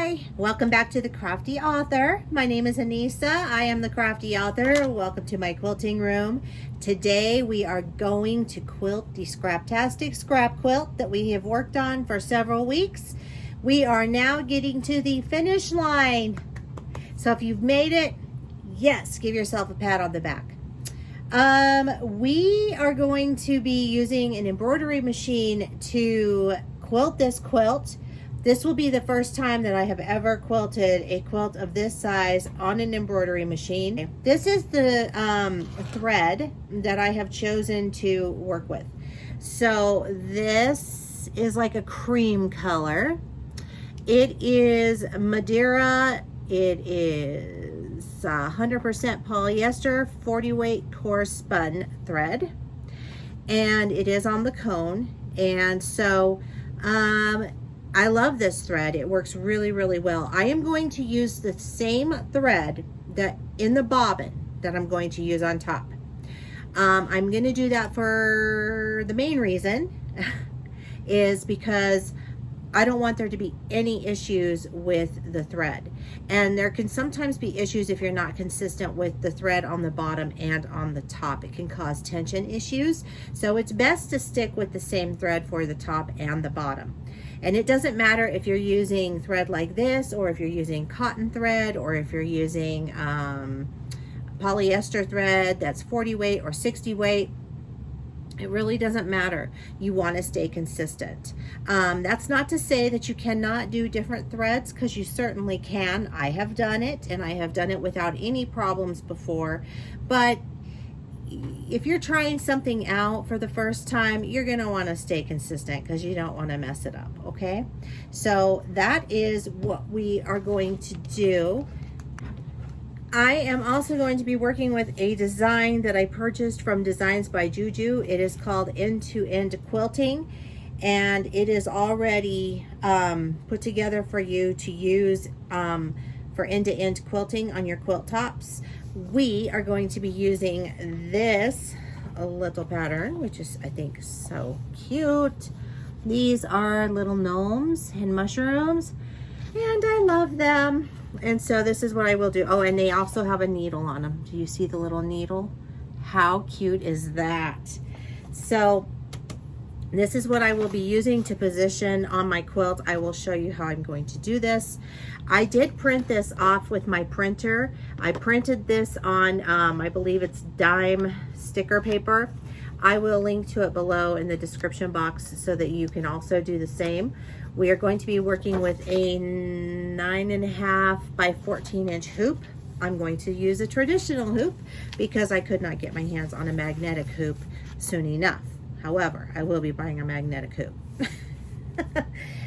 Hi, welcome back to the Crafty Author. My name is Anissa. I am the Crafty Author. Welcome to my quilting room. Today we are going to quilt the Scraptastic Scrap Quilt that we have worked on for several weeks. We are now getting to the finish line. So if you've made it, yes, give yourself a pat on the back. We are going to be using an embroidery machine to quilt this quilt. This will be the first time that I have ever quilted a quilt of this size on an embroidery machine. This is the thread that I have chosen to work with. So this is like a cream color. It is Madeira. It is 100% polyester, 40 weight coarse spun thread. And it is on the cone. And so, I love this thread. It works really, really well. I am going to use the same thread that in the bobbin that I'm going to use on top. I'm going to do that for the main reason is because I don't want there to be any issues with the thread. And there can sometimes be issues if you're not consistent with the thread on the bottom and on the top. It can cause tension issues. So it's best to stick with the same thread for the top and the bottom. And it doesn't matter if you're using thread like this, or if you're using cotton thread, or if you're using polyester thread that's 40 weight or 60 weight. It really doesn't matter. You want to stay consistent. That's not to say that you cannot do different threads, because you certainly can. I have done it, and I have done it without any problems before. But if you're trying something out for the first time, you're going to want to stay consistent because you don't want to mess it up, okay? So that is what we are going to do. I am also going to be working with a design that I purchased from Designs by Juju. It is called End-to-End Quilting, and it is already put together for you to use for end-to-end quilting on your quilt tops. We are going to be using this little pattern, which is, I think, so cute. These are little gnomes and mushrooms, and I love them. And so this is what I will do. Oh, and they also have a needle on them. Do you see the little needle? How cute is that? So this is what I will be using to position on my quilt. I will show you how I'm going to do this. I did print this off with my printer. I printed this on, I believe it's dime sticker paper. I will link to it below in the description box so that you can also do the same. We are going to be working with a 9.5 by 14 inch hoop. I'm going to use a traditional hoop because I could not get my hands on a magnetic hoop soon enough. However, I will be buying a magnetic hoop.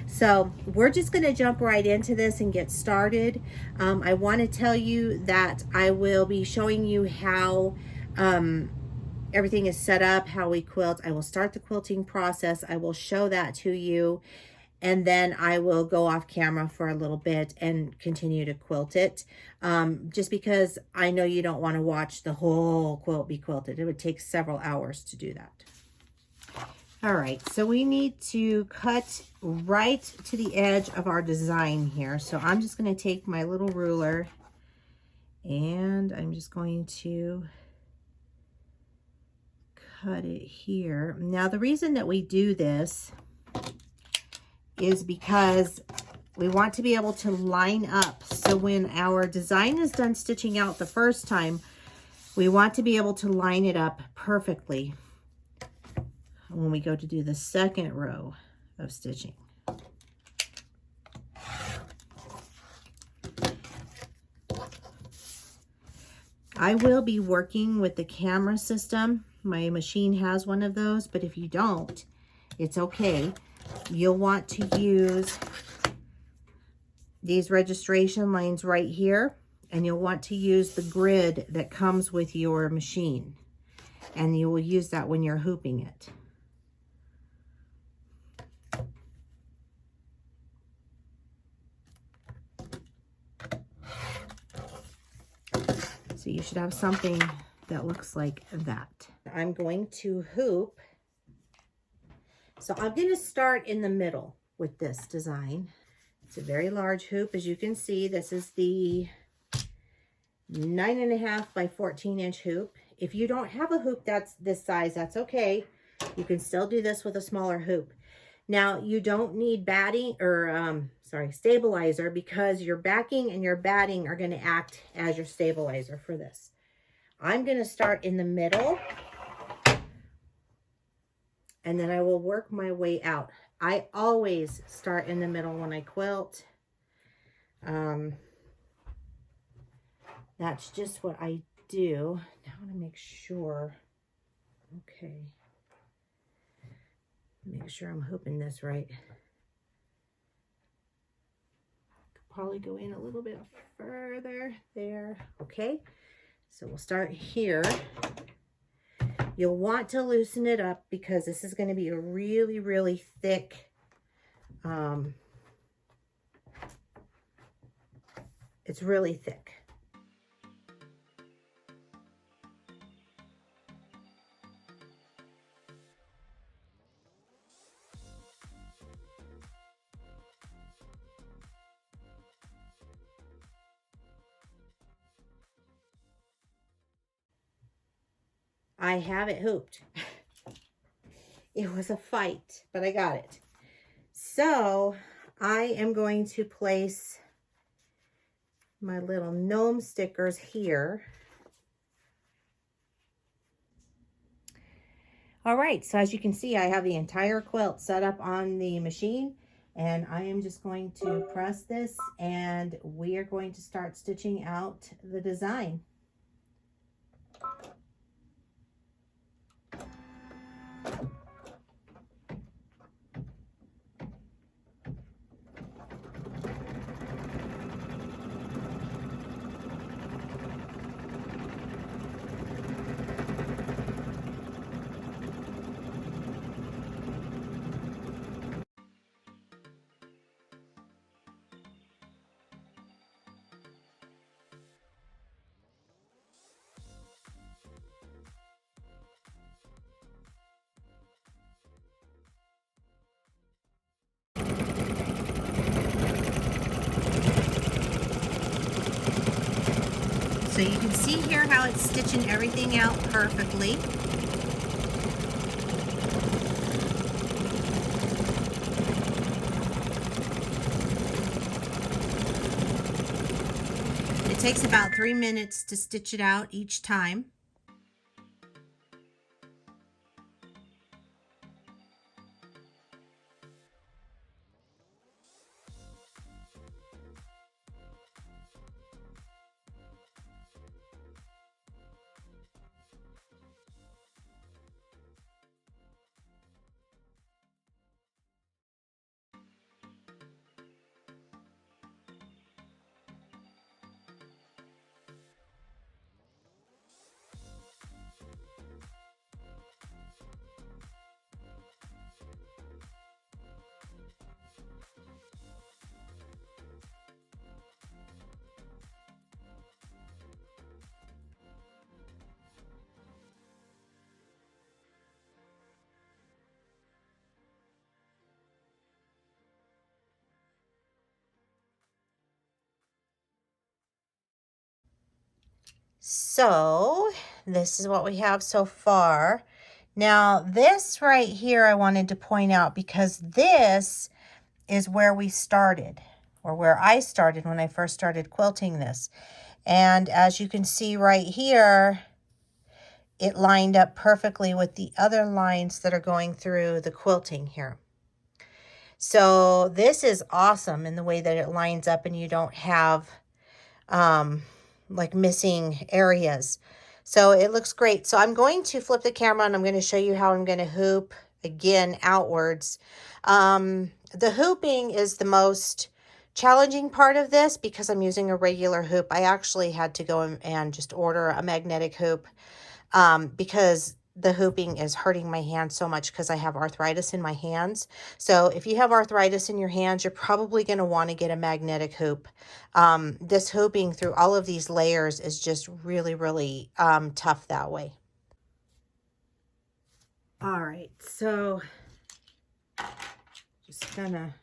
So we're just going to jump right into this and get started. I want to tell you that I will be showing you how everything is set up, how we quilt. I will start the quilting process. I will show that to you. And then I will go off camera for a little bit and continue to quilt it. Just because I know you don't want to watch the whole quilt be quilted. It would take several hours to do that. All right, so we need to cut right to the edge of our design here. So I'm just going to take my little ruler and I'm just going to cut it here. Now, the reason that we do this is because we want to be able to line up. So when our design is done stitching out the first time, we want to be able to line it up perfectly when we go to do the second row of stitching. I will be working with the camera system. My machine has one of those, but if you don't, it's okay. You'll want to use these registration lines right here, and you'll want to use the grid that comes with your machine, and you will use that when you're hooping it. So you should have something that looks like that. I'm going to hoop. So I'm going to start in the middle with this design. It's a very large hoop. As you can see, this is the 9.5 by 14-inch hoop. If you don't have a hoop that's this size, that's okay. You can still do this with a smaller hoop. Now, you don't need batting or, stabilizer, because your backing and your batting are going to act as your stabilizer for this. I'm going to start in the middle, and then I will work my way out. I always start in the middle when I quilt. That's just what I do. Now I want to make sure. Okay. Make sure I'm hooping this right. Could probably go in a little bit further there. Okay. So we'll start here. You'll want to loosen it up because this is going to be a really, really thick, it's really thick. I have it hooped. It was a fight, but I got it. So I am going to place my little gnome stickers here. All right, so as you can see, I have the entire quilt set up on the machine, and I am just going to press this, and we are going to start stitching out the design. So you can see here how it's stitching everything out perfectly. It takes about 3 minutes to stitch it out each time. So this is what we have so far. Now this right here I wanted to point out because this is where we started, or where I started when I first started quilting this. And as you can see right here, it lined up perfectly with the other lines that are going through the quilting here. So this is awesome in the way that it lines up and you don't have like missing areas. So it looks great. So I'm going to flip the camera and I'm going to show you how I'm going to hoop again outwards. The hooping is the most challenging part of this because I'm using a regular hoop. I actually had to go and just order a magnetic hoop because the hooping is hurting my hands so much because I have arthritis in my hands. So if you have arthritis in your hands, you're probably going to want to get a magnetic hoop. This hooping through all of these layers is just really, really tough that way. All right, so just gonna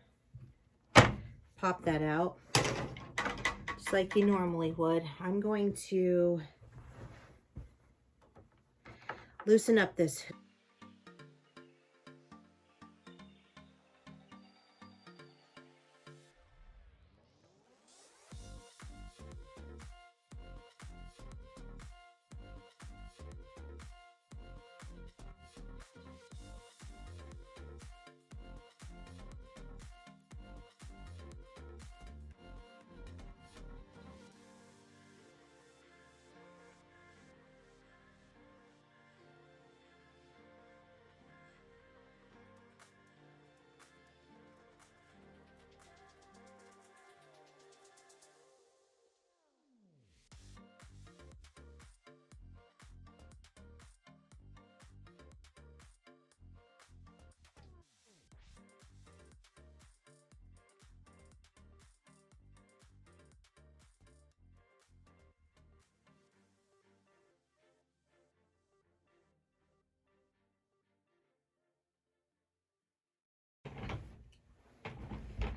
pop that out just like you normally would. I'm going to loosen up this.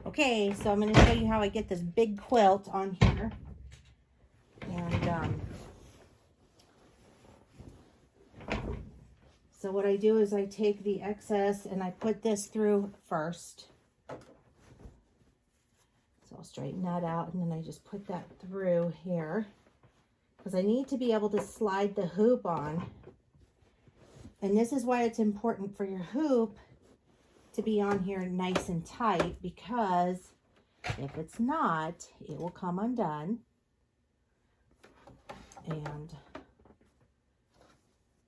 Okay, so I'm going to show you how I get this big quilt on here. And so what I do is I take the excess and I put this through first. So I'll straighten that out and then I just put that through here because I need to be able to slide the hoop on. And this is why it's important for your hoop to be on here nice and tight, because if it's not, it will come undone. And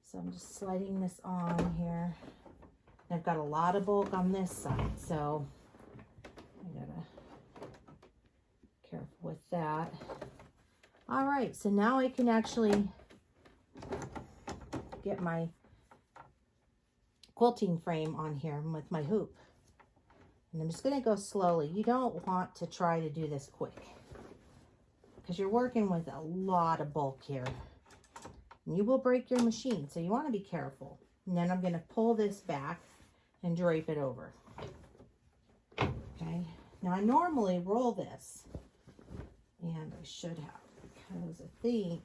so I'm just sliding this on here. And I've got a lot of bulk on this side, so I gotta be careful with that. All right, so now I can actually get my quilting frame on here with my hoop. And I'm just going to go slowly. You don't want to try to do this quick because you're working with a lot of bulk here. And you will break your machine, so you want to be careful. And then I'm going to pull this back and drape it over. Okay. Now I normally roll this, and I should have, because I think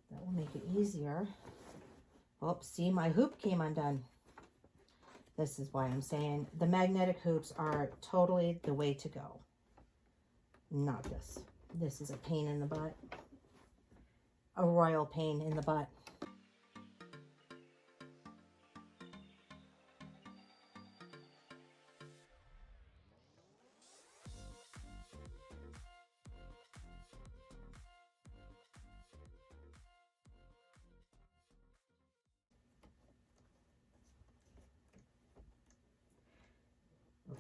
that will make it easier. Oh, see, my hoop came undone. This is why I'm saying the magnetic hoops are totally the way to go. Not this. This is a pain in the butt. A royal pain in the butt.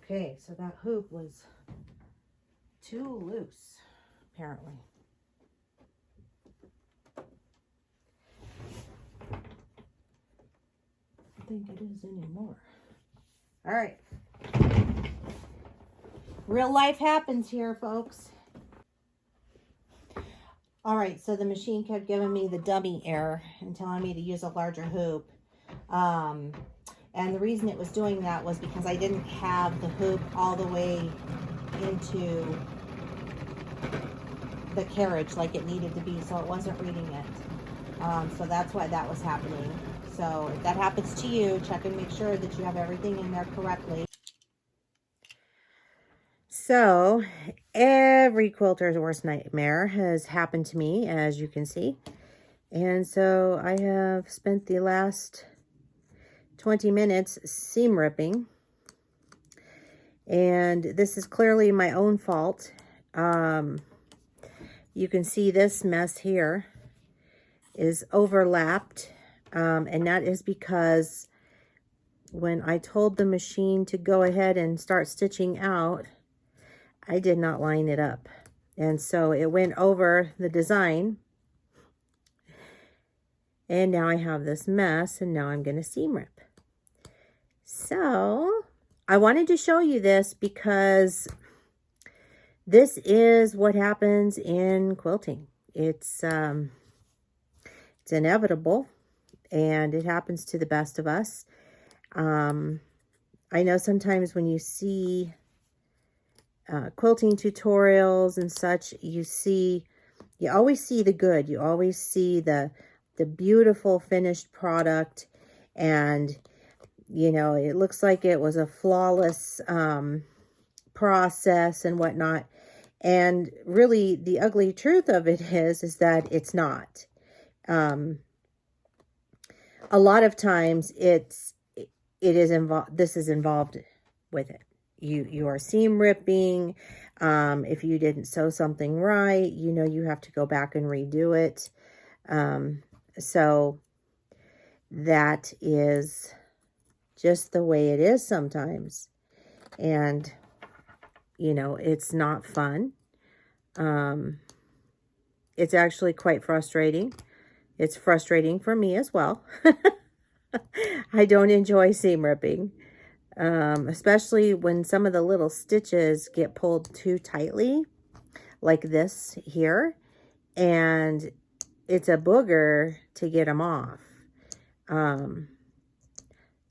Okay, so that hoop was too loose, apparently. I think it is anymore. All right. Real life happens here, folks. All right, so the machine kept giving me the dummy error and telling me to use a larger hoop. And the reason it was doing that was because I didn't have the hoop all the way into the carriage like it needed to be, so it wasn't reading it. So that's why that was happening. So if that happens to you, check and make sure that you have everything in there correctly. So every quilter's worst nightmare has happened to me, as you can see. And so I have spent the last 20 minutes seam ripping, and this is clearly my own fault. You can see this mess here is overlapped, and that is because when I told the machine to go ahead and start stitching out, I did not line it up, and so it went over the design. And now I have this mess, and now I'm going to seam rip. So I wanted to show you this because this is what happens in quilting. It's inevitable, and it happens to the best of us. I know sometimes when you see quilting tutorials and such, you always see the good. You always see the beautiful finished product, and you know, it looks like it was a flawless process and whatnot. And really, the ugly truth of it is that it's not. A lot of times, this is involved with it. You are seam ripping. If you didn't sew something right, you know, you have to go back and redo it. So that is just the way it is sometimes. And, you know, it's not fun. It's actually quite frustrating. It's frustrating for me as well. I don't enjoy seam ripping. Especially when some of the little stitches get pulled too tightly, like this here, and it's a booger to get them off.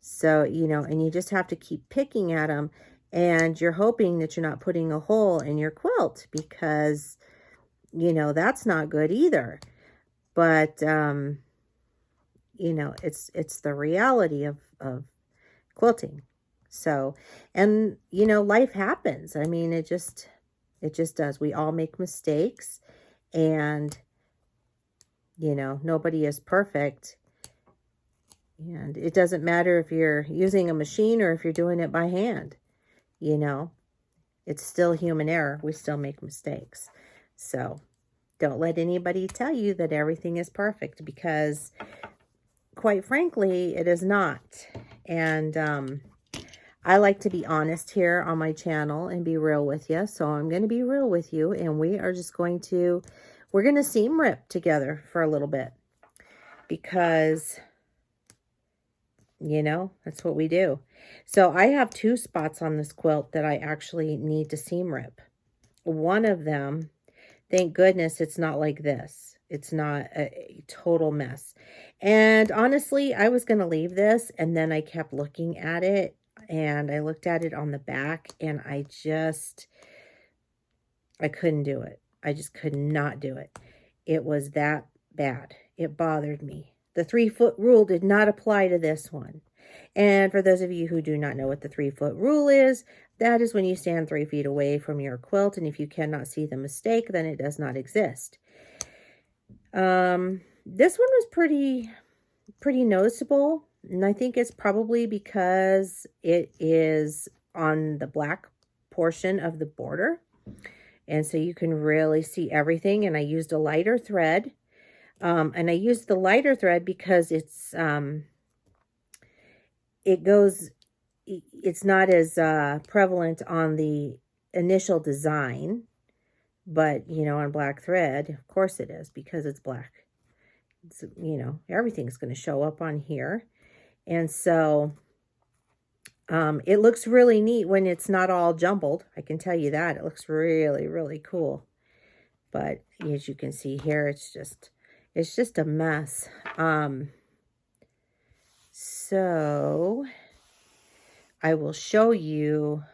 So, you know, and you just have to keep picking at them, and you're hoping that you're not putting a hole in your quilt, because, you know, that's not good either. But, you know, it's the reality of quilting. So, and, you know, life happens. I mean, it just does. We all make mistakes, and, you know, nobody is perfect. And it doesn't matter if you're using a machine or if you're doing it by hand, you know, it's still human error. We still make mistakes. So don't let anybody tell you that everything is perfect, because quite frankly, it is not. And, I like to be honest here on my channel and be real with you. So I'm going to be real with you, and we're going to seam rip together for a little bit, because, you know, that's what we do. So I have 2 spots on this quilt that I actually need to seam rip. One of them, thank goodness it's not like this. It's not a total mess. And honestly, I was going to leave this, and then I kept looking at it, and I looked at it on the back, and I couldn't do it. I just could not do it. It was that bad. It bothered me. The 3-foot rule did not apply to this one. And for those of you who do not know what the 3-foot rule is, that is when you stand 3 feet away from your quilt, and if you cannot see the mistake, then it does not exist. This one was pretty noticeable, and I think it's probably because it is on the black portion of the border, and so you can really see everything. And I used a lighter thread, and I used the lighter thread because it's not as prevalent on the initial design, but, you know, on black thread, of course it is, because it's black. It's, you know, everything's going to show up on here. And so it looks really neat when it's not all jumbled. I can tell you that. It looks really, really cool. But as you can see here, it's just a mess. So I will show you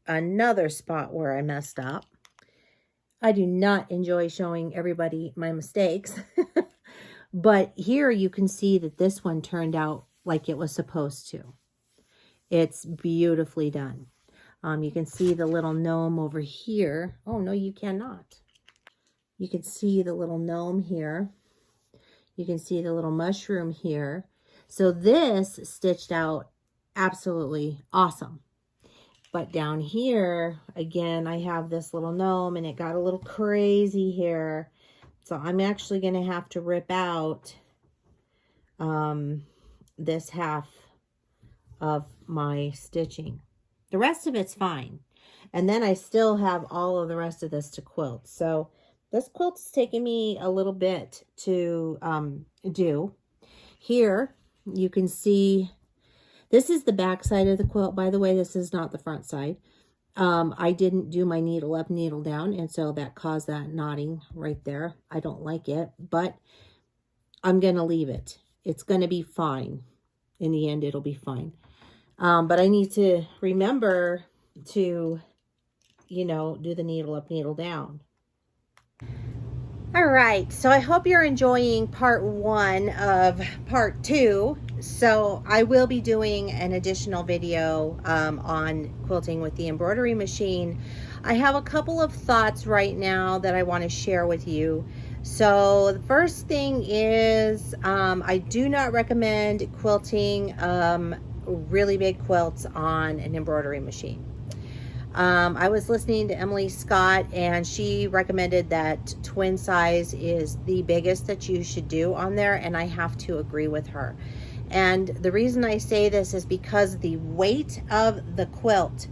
another spot where I messed up. I do not enjoy showing everybody my mistakes. But here you can see that this one turned out like it was supposed to. It's beautifully done. You can see the little gnome over here. Oh, no, you cannot. You can see the little gnome here. You can see the little mushroom here. So this stitched out absolutely awesome. But down here, again, I have this little gnome, and it got a little crazy here. So I'm actually going to have to rip out this half of my stitching. The rest of it's fine. And then I still have all of the rest of this to quilt. So this quilt is taking me a little bit to do. Here you can see, this is the back side of the quilt, by the way. This is not the front side. I didn't do my needle up, needle down, and so that caused that knotting right there. I don't like it, but I'm going to leave it. It's going to be fine. In the end, it'll be fine. But I need to remember to, you know, do the needle up, needle down. All right, so I hope you're enjoying part 1 of part 2. So I will be doing an additional video on quilting with the embroidery machine. I have a couple of thoughts right now that I want to share with you. So the first thing is I do not recommend quilting really big quilts on an embroidery machine. I was listening to Emily Scott, and she recommended that twin size is the biggest that you should do on there, and I have to agree with her. And the reason I say this is because the weight of the quilt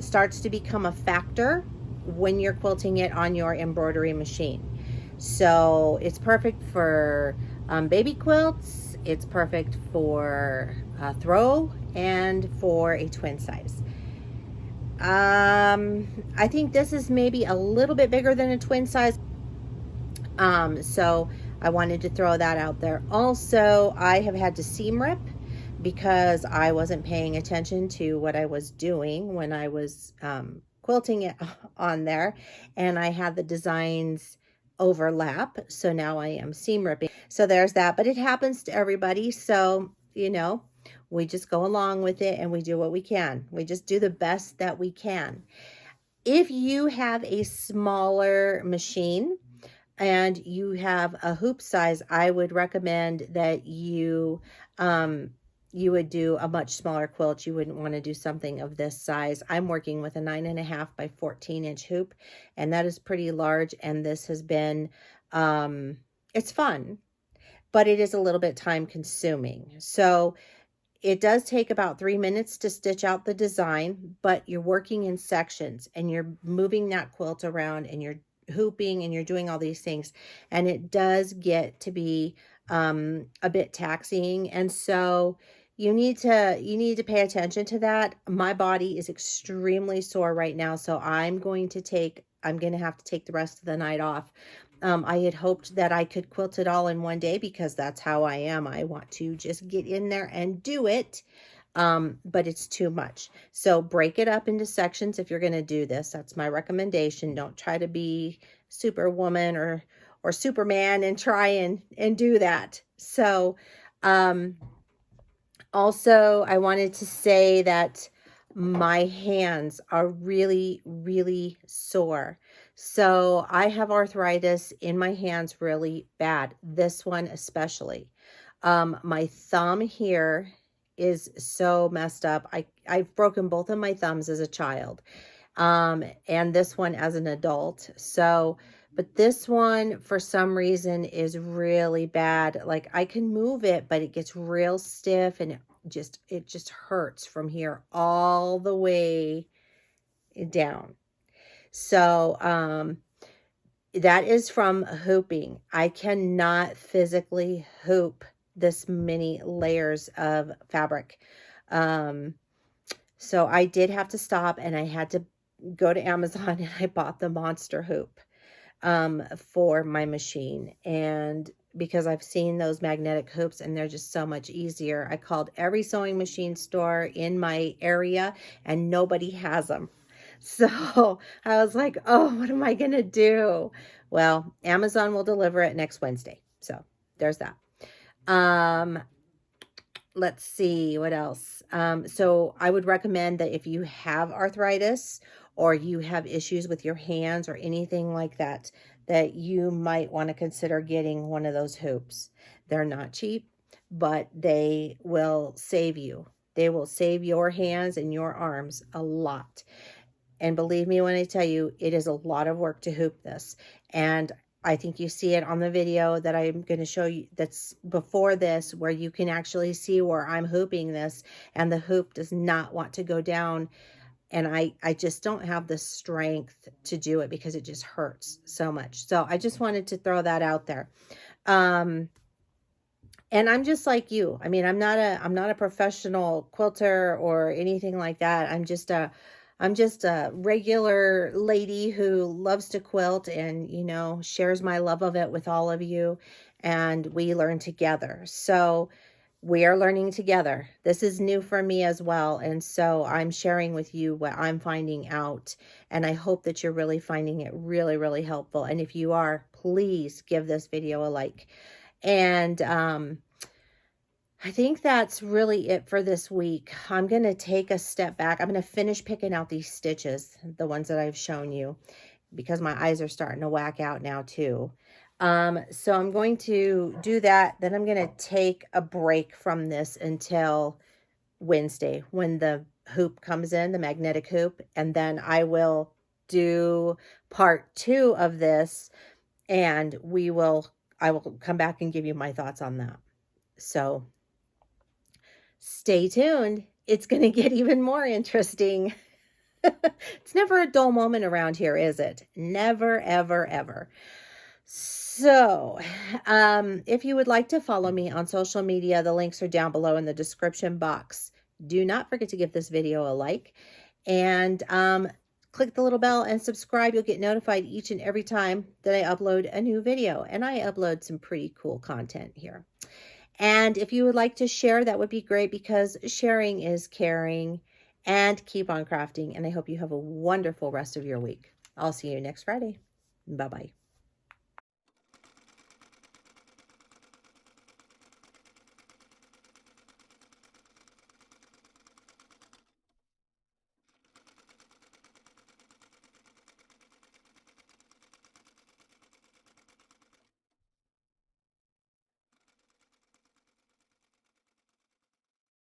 starts to become a factor when you're quilting it on your embroidery machine. So it's perfect for baby quilts, it's perfect for throw, and for a twin size. I think this is maybe a little bit bigger than a twin size. So I wanted to throw that out there. Also, I have had to seam rip because I wasn't paying attention to what I was doing when I was quilting it on there, and I had the designs overlap. So now I am seam ripping. So there's that, but it happens to everybody. So, you know, we just go along with it and we do what we can. We just do the best that we can. If you have a smaller machine and you have a hoop size, I would recommend that you would do a much smaller quilt. You wouldn't want to do something of this size. I'm working with a 9.5 by 14-inch hoop, and that is pretty large. And this has been, it's fun, but it is a little bit time consuming. So it does take about 3 minutes to stitch out the design, but you're working in sections and you're moving that quilt around and you're hooping and you're doing all these things. And it does get to be a bit taxing. And so you need to pay attention to that. My body is extremely sore right now. So I'm going to have to take the rest of the night off. I had hoped that I could quilt it all in one day because that's how I am. I want to just get in there and do it, but it's too much. So break it up into sections if you're going to do this. That's my recommendation. Don't try to be Superwoman or Superman and try and do that. So also, I wanted to say that my hands are really, really sore. So I have arthritis in my hands really bad. This one especially. My thumb here is so messed up. I've broken both of my thumbs as a child, and this one as an adult. So, but this one for some reason is really bad. Like I can move it, but it gets real stiff and it just hurts from here all the way down. So, that is from hooping. I cannot physically hoop this many layers of fabric. So I did have to stop and I had to go to Amazon and I bought the monster hoop for my machine. And because I've seen those magnetic hoops and they're just so much easier, I called every sewing machine store in my area and nobody has them. So I was like, oh, what am I going to do? Well, Amazon will deliver it next Wednesday. So there's that. Let's see what else. So I would recommend that if you have arthritis or you have issues with your hands or anything like that, that you might want to consider getting one of those hoops. They're not cheap, but they will save you. They will save your hands and your arms a lot. And believe me when I tell you, it is a lot of work to hoop this. And I think you see it on the video that I'm going to show you that's before this, where you can actually see where I'm hooping this and the hoop does not want to go down. And I just don't have the strength to do it because it just hurts so much. So I just wanted to throw that out there. And I'm just like you. I mean, I'm not a professional quilter or anything like that. I'm just a regular lady who loves to quilt and, you know, shares my love of it with all of you, and we learn together. So We are learning together. This is new for me as well. And so I'm sharing with you what I'm finding out. And I hope that you're really finding it really, really helpful. And if you are, please give this video a like. And I think that's really it for this week. I'm going to take a step back. I'm going to finish picking out these stitches, the ones that I've shown you, because my eyes are starting to whack out now too. So I'm going to do that. Then I'm going to take a break from this until Wednesday when the hoop comes in, the magnetic hoop. And then I will do part 2 of this, and I will come back and give you my thoughts on that. So stay tuned. It's going to get even more interesting. It's never a dull moment around here, is it? Never, ever, ever. So, if you would like to follow me on social media, the links are down below in the description box. Do not forget to give this video a like, and click the little bell and subscribe. You'll get notified each and every time that I upload a new video, and I upload some pretty cool content here. And if you would like to share, that would be great, because sharing is caring. And keep on crafting, and I hope you have a wonderful rest of your week. I'll see you next Friday. Bye-bye.